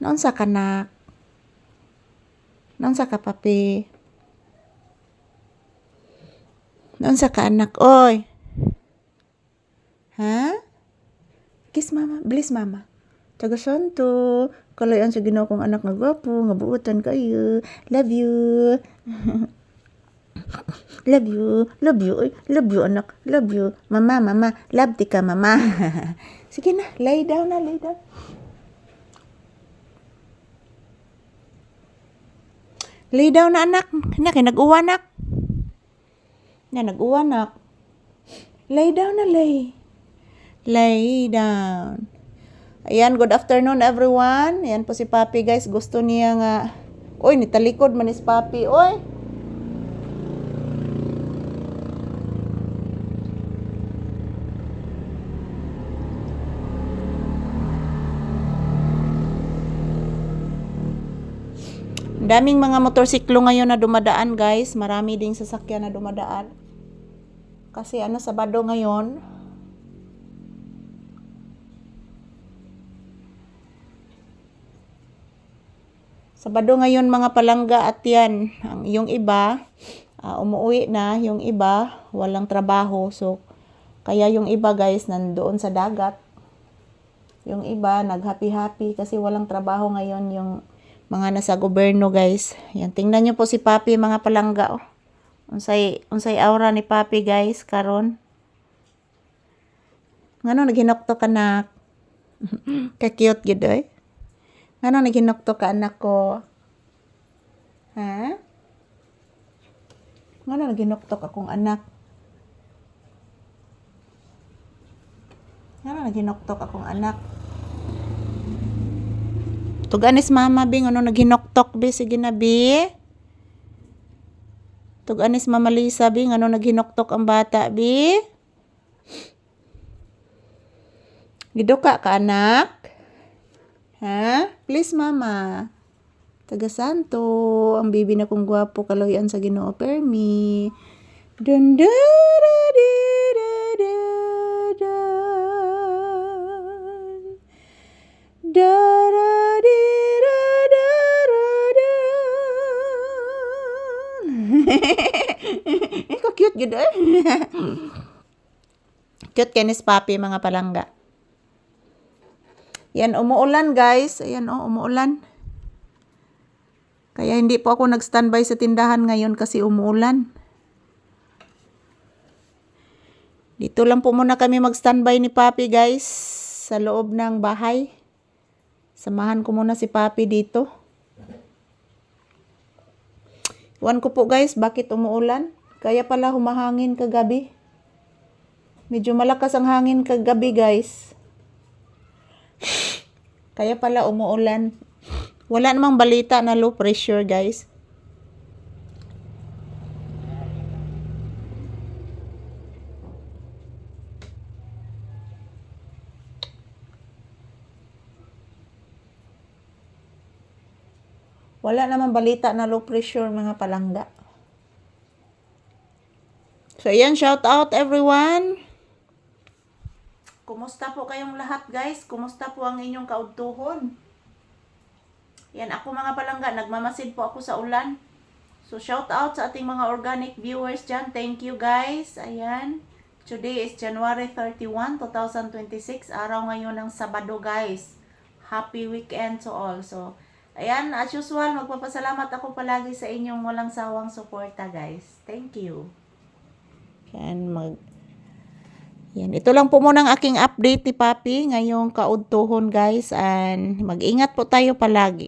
Naunsa ka nak? Naunsa ka papi? Naunsa ka anak? Oy. Ha? Kiss mama, bliss mama. Taga santo. Kalayan sa Ginoo kong anak nga gwapo, nga buotan kayo. Love you. Love you. Love you. Oy, love you anak. Love you. Mama, mama. Love ti ka mama. Sige na, lay down na, lay down. Lay down na anak. Na kay nag-uwa nak. Na nag-uwa nak. Lay down na, lay. Lay down. Ayan, good afternoon everyone. Ayan po si Papi guys. Gusto niya nga. Oy, nitalikod man is Papi. Oy. Daming mga motorsiklo ngayon na dumadaan guys. Marami ding sasakyan na dumadaan. Kasi Sabado ngayon. Sabado ngayon mga palangga at yan. Yung iba, umuwi na. Yung iba, walang trabaho. So, kaya yung iba guys, nandoon sa dagat. Yung iba, nag-happy-happy kasi walang trabaho ngayon yung mga nasa gobyerno guys. Yan, tingnan nyo po si Papi mga palangga. Oh. Unsay aura ni Papi guys, karon. Ngano naghinokto ka anak? Ka-cute gid oy. Ngano naghinokto ka anak ko? Ha? Ngano naghinokto ka akong anak? Ngano naghinokto ka akong anak? Tuganis mama bing ano naghinoktok bi sige na bi. Tuganis mama Lisa bing ano naghinoktok ang bata bi. Giduka ka anak? Ha? Please mama. Taga santo ang bibi na kong gwapo kaloyan sa Ginoo permi. Dun da da di da da da. Da da di da da da. Ikaw cute gid eh. Cute kanis Papi mga palangga. Yan umuulan guys. Ayan umuulan. Kaya hindi po ako nag-standby sa tindahan ngayon kasi umuulan. Dito lang po muna kami mag-standby ni Papi guys sa loob ng bahay. Samahan ko muna si Papi dito. Iwan ko po guys, bakit umuulan? Kaya pala humahangin kagabi. Medyo malakas ang hangin kagabi guys. Kaya pala umuulan. Wala namang balita na low pressure guys. Wala namang balita na low pressure mga palangga. So ayan, shout out everyone. Kumusta po kayong lahat guys? Kumusta po ang inyong kaudtuhon? Yan ako mga palangga, nagmamasid po ako sa ulan. So shout out sa ating mga organic viewers dyan. Thank you guys. Ayan. Today is January 31, 2026. Araw ngayon ng Sabado guys. Happy weekend to all. So ayan, as usual, magpapasalamat ako palagi sa inyong walang sawang suporta guys. Thank you. Yan, ito lang po muna ang aking update ni Papi ngayong kaudtuhon guys. And mag-ingat po tayo palagi.